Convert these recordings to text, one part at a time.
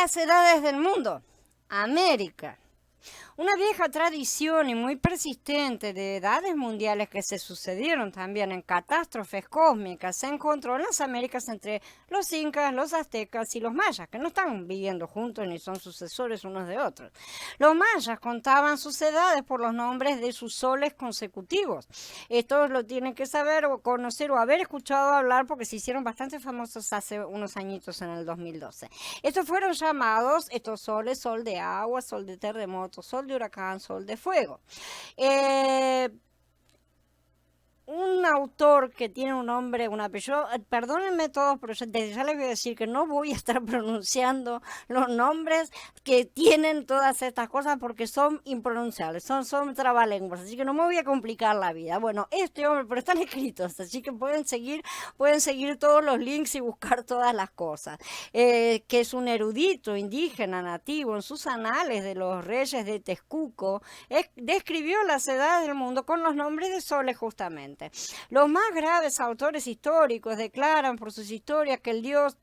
las edades del mundo. América. Una vieja tradición y muy persistente de edades mundiales que se sucedieron también en catástrofes cósmicas se encontró en las Américas entre los incas, los aztecas y los mayas, que no están viviendo juntos ni son sucesores unos de otros. Los mayas contaban sus edades por los nombres de sus soles consecutivos. Esto lo tienen que saber o conocer o haber escuchado hablar porque se hicieron bastante famosos hace unos añitos en el 2012. Estos fueron llamados, estos soles, sol de agua, sol de terremoto, sol de huracán, sol de fuego. Un autor que tiene un nombre, un apellido, perdónenme todos, pero desde ya les voy a decir que no voy a estar pronunciando los nombres que tienen todas estas cosas porque son impronunciables, son trabalenguas, así que no me voy a complicar la vida. Bueno, este hombre, pero están escritos, así que pueden seguir todos los links y buscar todas las cosas. Que es un erudito indígena nativo, en sus anales de los reyes de Texcoco, describió las edades del mundo con los nombres de soles justamente. Los más graves autores históricos declaran por sus historias que el dios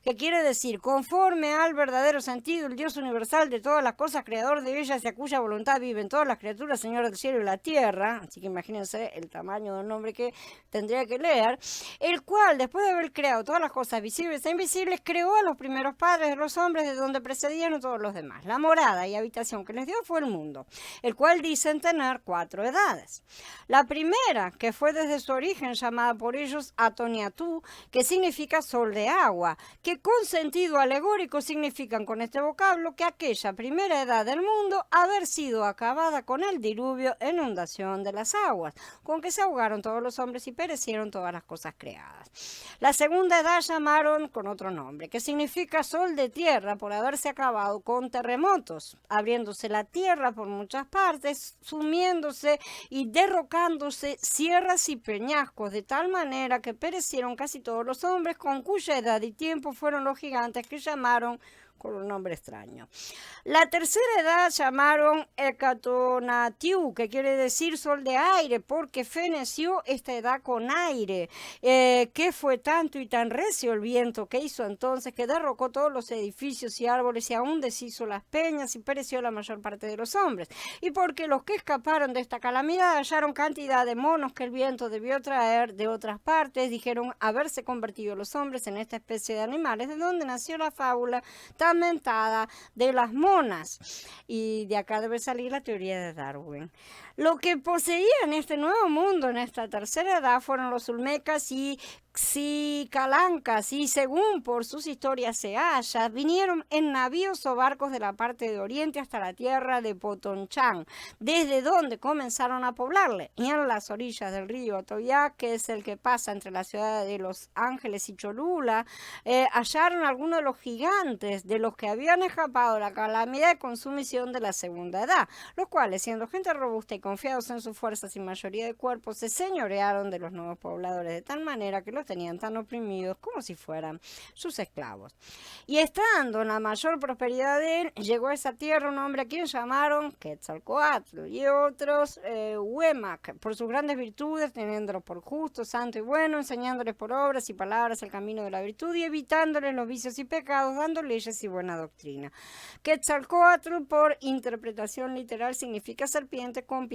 que quiere decir conforme al verdadero sentido, el Dios universal de todas las cosas, creador de ellas y a cuya voluntad viven todas las criaturas, Señor del cielo y la tierra, así que imagínense el tamaño del nombre que tendría que leer, el cual después de haber creado todas las cosas visibles e invisibles, creó a los primeros padres de los hombres de donde precedían todos los demás. La morada y habitación que les dio fue el mundo, el cual dicen tener 4 edades. La primera, que fue desde su origen llamada por ellos Atoniatú, que significa sol de agua, que con sentido alegórico significan con este vocablo que aquella primera edad del mundo haber sido acabada con el diluvio, inundación de las aguas, con que se ahogaron todos los hombres y perecieron todas las cosas creadas. La segunda edad llamaron con otro nombre, que significa sol de tierra, por haberse acabado con terremotos, abriéndose la tierra por muchas partes, sumiéndose y derrocándose sierras y peñascos, de tal manera que perecieron casi todos los hombres, con cuya edad y tiempo fueron los gigantes que llamaron con un nombre extraño. La tercera edad llamaron Ecatonatiu, que quiere decir sol de aire, porque feneció esta edad con aire, que fue tanto y tan recio el viento que hizo entonces que derrocó todos los edificios y árboles y aún deshizo las peñas y pereció la mayor parte de los hombres. Y porque los que escaparon de esta calamidad hallaron cantidad de monos que el viento debió traer de otras partes, dijeron haberse convertido los hombres en esta especie de animales, de donde nació la fábula tan mentada de las monas, y de acá debe salir la teoría de Darwin. Lo que poseían este nuevo mundo en esta tercera edad fueron los olmecas y xicalancas, y según por sus historias se halla, vinieron en navíos o barcos de la parte de oriente hasta la tierra de Potonchán, desde donde comenzaron a poblarle, y en las orillas del río Atoyac, que es el que pasa entre la ciudad de Los Ángeles y Cholula, hallaron algunos de los gigantes de los que habían escapado la calamidad de consumición de la segunda edad, los cuales, siendo gente robusta y confiados en sus fuerzas y mayoría de cuerpos, se señorearon de los nuevos pobladores de tal manera que los tenían tan oprimidos como si fueran sus esclavos. Y estando en la mayor prosperidad de él, llegó a esa tierra un hombre a quien llamaron Quetzalcóatl y otros Huemac, por sus grandes virtudes, teniéndolo por justo, santo y bueno, enseñándoles por obras y palabras el camino de la virtud y evitándoles los vicios y pecados, dando leyes y buena doctrina. Quetzalcóatl, por interpretación literal, significa serpiente con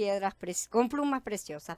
con plumas preciosas,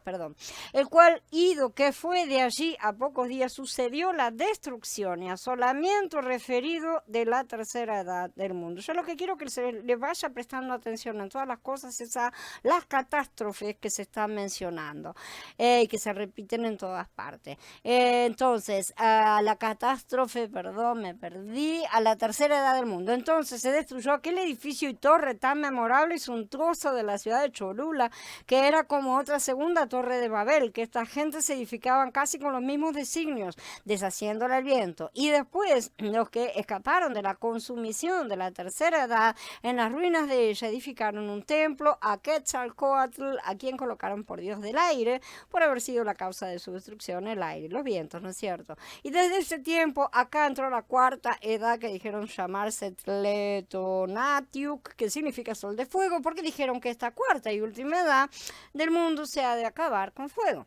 el cual, ido que fue de allí a pocos días, sucedió la destrucción y asolamiento referido de la tercera edad del mundo. Yo lo que quiero que se le vaya prestando atención en todas las cosas es a las catástrofes que se están mencionando y que se repiten en todas partes. Entonces, a la catástrofe, me perdí, a la tercera edad del mundo. Entonces se destruyó aquel edificio y torre tan memorable y suntuoso de la ciudad de Cholula, que era como otra segunda torre de Babel, que esta gente se edificaban casi con los mismos designios, deshaciéndola el viento. Y después, los que escaparon de la consumición de la tercera edad, en las ruinas de ella edificaron un templo a Quetzalcóatl, a quien colocaron por dios del aire, por haber sido la causa de su destrucción, el aire y los vientos, ¿no es cierto? Y desde ese tiempo, acá entró la cuarta edad, que dijeron llamarse Tletonatiuc, que significa sol de fuego, porque dijeron que esta cuarta y última edad del mundo se ha de acabar con fuego.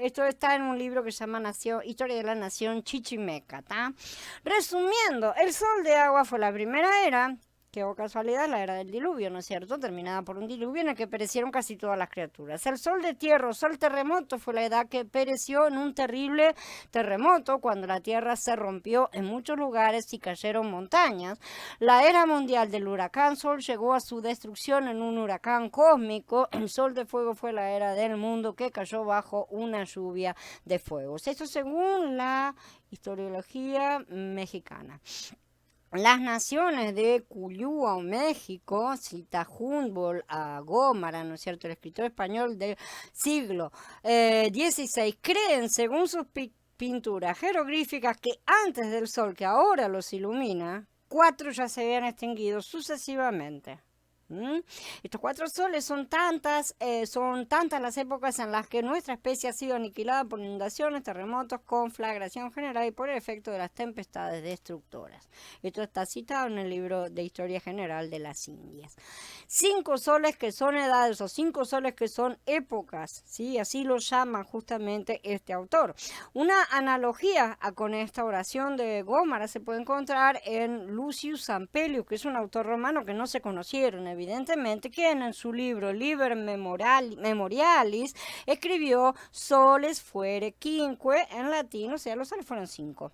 Esto está en un libro que se llama Historia de la Nación Chichimeca, ¿tá? Resumiendo, el sol de agua fue la primera era, que o casualidad la era del diluvio, ¿no es cierto? Terminada por un diluvio en el que perecieron casi todas las criaturas. El sol de tierra o sol terremoto fue la edad que pereció en un terrible terremoto cuando la tierra se rompió en muchos lugares y cayeron montañas. La era mundial del huracán sol llegó a su destrucción en un huracán cósmico. El sol de fuego fue la era del mundo que cayó bajo una lluvia de fuegos. Esto según la historiología mexicana. Las naciones de Culúa o México, cita Humboldt a Gómara, ¿no es cierto?, el escritor español del siglo XVI, creen, según sus pinturas jeroglíficas, que antes del sol que ahora los ilumina, 4 ya se habían extinguido sucesivamente. Estos 4 soles son tantas las épocas en las que nuestra especie ha sido aniquilada por inundaciones, terremotos, conflagración general y por el efecto de las tempestades destructoras. Esto está citado en el libro de Historia General de las Indias. 5 soles que son edades o 5 soles que son épocas, ¿sí? Así lo llama justamente este autor. Una analogía con esta oración de Gómara se puede encontrar en Lucius Ampelius, que es un autor romano que no se conocieron, evidentemente, quien en su libro Liber Memorialis escribió soles fuere quinque en latín, o sea, los soles fueron 5.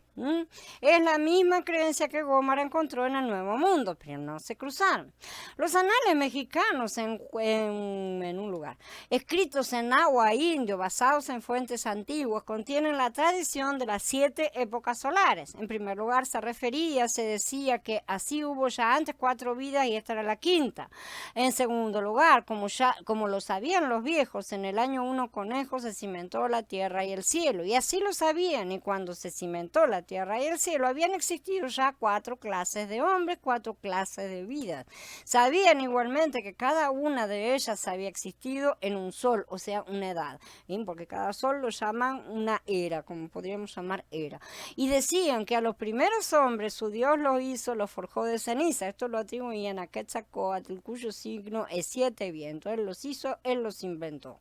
Es la misma creencia que Gómara encontró en el Nuevo Mundo, pero no se cruzaron. Los anales mexicanos en un lugar, escritos en agua indio, basados en fuentes antiguas, contienen la tradición de las 7 épocas solares. En primer lugar, se decía que así hubo ya antes 4 vidas y esta era la quinta. En segundo lugar, como lo sabían los viejos, en el año 1 conejo se cimentó la tierra y el cielo, y así lo sabían, y cuando se cimentó la tierra y el cielo habían existido ya 4 clases de hombres, 4 clases de vidas. Sabían igualmente que cada una de ellas había existido en un sol, o sea, una edad, ¿sí? Porque cada sol lo llaman una era, como podríamos llamar era. Y decían que a los primeros hombres su Dios los hizo, los forjó de ceniza. Esto lo atribuían a Quetzalcóatl, cuyo signo es 7 vientos. Él los hizo, él los inventó.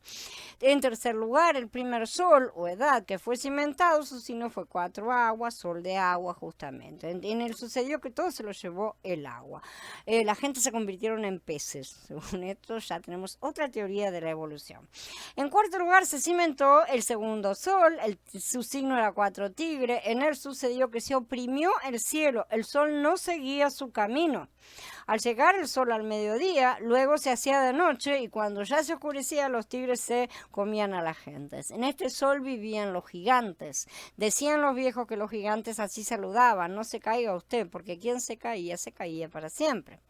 En tercer lugar, el primer sol o edad que fue cimentado, su signo fue 4 aguas, sol de agua justamente. En él sucedió que todo se lo llevó el agua. La gente se convirtieron en peces. Según esto ya tenemos otra teoría de la evolución. En cuarto lugar se cimentó el segundo sol, su signo era 4 tigre. En él sucedió que se oprimió el cielo, el sol no seguía su camino. Al llegar el sol al mediodía, luego se hacía de noche y cuando ya se oscurecía los tigres se comían a las gentes. En este sol vivían los gigantes. Decían los viejos que los gigantes así saludaban: no se caiga usted, porque quien se caía para siempre.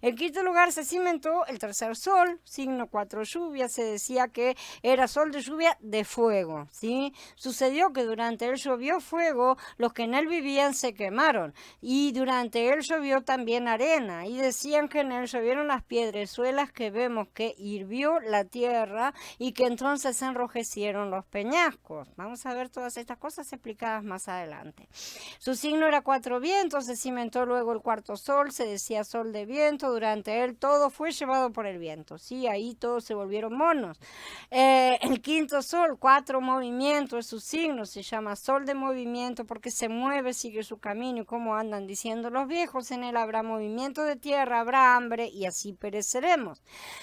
En quinto lugar se cimentó el tercer sol, signo 4 lluvia. Se decía que era sol de lluvia de fuego, ¿sí? Sucedió que durante él llovió fuego, los que en él vivían se quemaron, y durante él llovió también arena, y decían que en él llovieron las piedrezuelas que vemos, que hirvió la tierra y que entonces se enrojecieron los peñascos. Vamos a ver todas estas cosas explicadas más adelante. Su signo era 4 vientos, se cimentó luego el cuarto sol, se decía sol de viento. Durante él todo fue llevado por el viento, sí, ahí todos se volvieron monos. El quinto sol, 4 movimientos, su signo se llama sol de movimiento porque se mueve, sigue su camino, y como andan diciendo los viejos, en él habrá movimiento de tierra, habrá hambre y así pereceremos.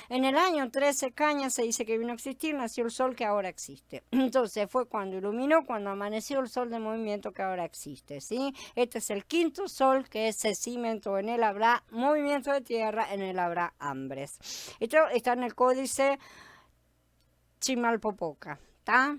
En el año 13 cañas se dice que vino a existir, nació el sol que ahora existe. Entonces fue cuando iluminó, cuando amaneció el sol de movimiento que ahora existe, ¿sí? Este es el quinto sol que se cimentó, en él habrá movimiento de tierra, en él habrá hambres. Esto está en el códice Chimalpopoca, ¿está?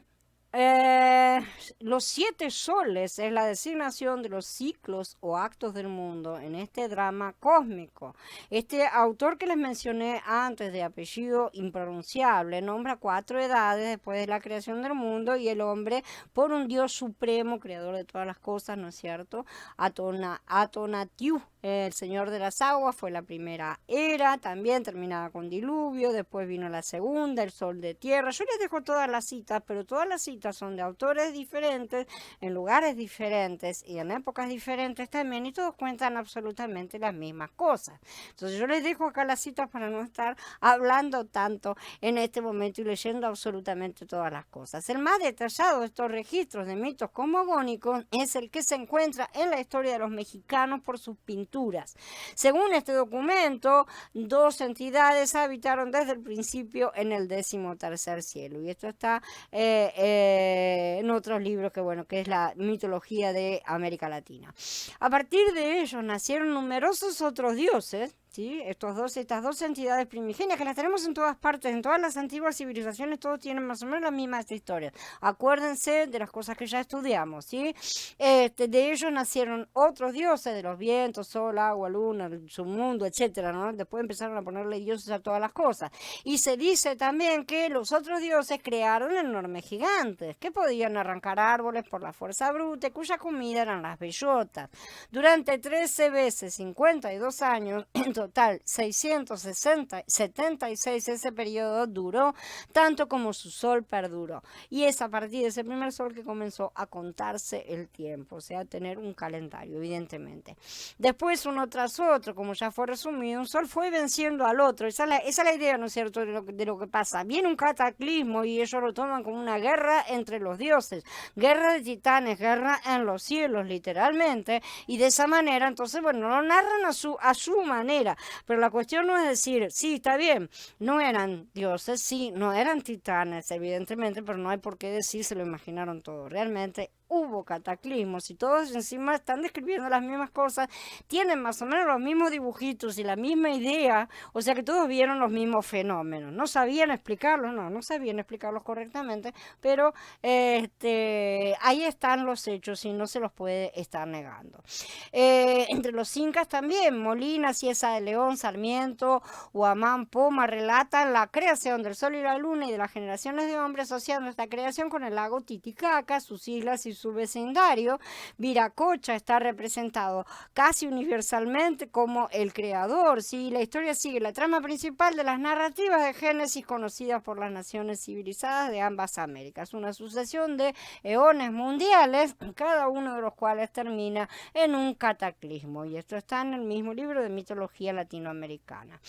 Los 7 soles es la designación de los ciclos o actos del mundo en este drama cósmico. Este autor que les mencioné antes, de apellido impronunciable, nombra 4 edades después de la creación del mundo y el hombre por un Dios supremo, creador de todas las cosas, ¿no es cierto? Atonatiu, el señor de las aguas, fue la primera era, también terminada con diluvio. Después vino la segunda, el sol de tierra. Yo les dejo todas las citas, pero todas las citas citas son de autores diferentes, en lugares diferentes y en épocas diferentes también, y todos cuentan absolutamente las mismas cosas. Entonces yo les dejo acá las citas para no estar hablando tanto en este momento y leyendo absolutamente todas las cosas. El más detallado de estos registros de mitos cosmogónicos es el que se encuentra en la historia de los mexicanos por sus pinturas. Según este documento, dos entidades habitaron desde el principio en el 13º cielo, y esto está en otros libros que es la mitología de América Latina. A partir de ellos nacieron numerosos otros dioses, ¿sí? Estas dos entidades primigenias que las tenemos en todas partes, en todas las antiguas civilizaciones, todos tienen más o menos las mismas historias. Acuérdense de las cosas que ya estudiamos, ¿sí? De ellos nacieron otros dioses, de los vientos, sol, agua, luna, su mundo, etcétera, ¿no? Después empezaron a ponerle dioses a todas las cosas. Y se dice también que los otros dioses crearon enormes gigantes que podían arrancar árboles por la fuerza bruta, cuya comida eran las bellotas. Durante 13 veces 52 años, en total 676, ese periodo duró tanto como su sol perduró. Y es a partir de ese primer sol que comenzó a contarse el tiempo, o sea, a tener un calendario, evidentemente. Después, uno tras otro, como ya fue resumido, un sol fue venciendo al otro. Esa es la idea, ¿no es cierto?, de lo que pasa. Viene un cataclismo y ellos lo toman como una guerra entre los dioses, guerra de titanes, guerra en los cielos, literalmente, y de esa manera, entonces, bueno, lo narran a su manera, pero la cuestión no es decir, sí, está bien, no eran dioses, sí, no eran titanes, evidentemente, pero no hay por qué decir, se lo imaginaron todo. Realmente hubo cataclismos y todos encima están describiendo las mismas cosas, tienen más o menos los mismos dibujitos y la misma idea, o sea que todos vieron los mismos fenómenos. No sabían explicarlos, no sabían explicarlos correctamente, pero ahí están los hechos y no se los puede estar negando. Entre los incas también, Molina, Cieza de León, Sarmiento, Huamán, Poma relatan la creación del sol y la luna y de las generaciones de hombres, asociando esta creación con el lago Titicaca, sus islas y su vecindario. Viracocha está representado casi universalmente como el creador, ¿sí? La historia sigue la trama principal de las narrativas de Génesis conocidas por las naciones civilizadas de ambas Américas, una sucesión de eones mundiales, cada uno de los cuales termina en un cataclismo, y esto está en el mismo libro de mitología latinoamericana.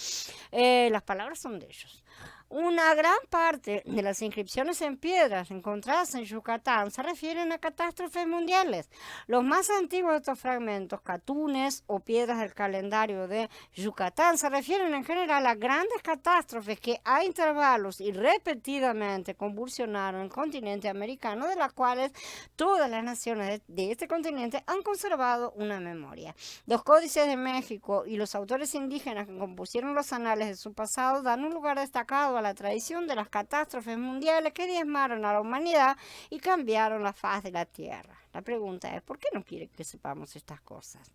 Las palabras son de ellos. Una gran parte de las inscripciones en piedras encontradas en Yucatán se refieren a catástrofes mundiales. Los más antiguos de estos fragmentos, catunes o piedras del calendario de Yucatán, se refieren en general a grandes catástrofes que a intervalos y repetidamente convulsionaron el continente americano, de las cuales todas las naciones de este continente han conservado una memoria. Los códices de México y los autores indígenas que compusieron los anales de su pasado dan un lugar destacado a la tradición de las catástrofes mundiales que diezmaron a la humanidad y cambiaron la faz de la Tierra. La pregunta es, ¿por qué no quiere que sepamos estas cosas?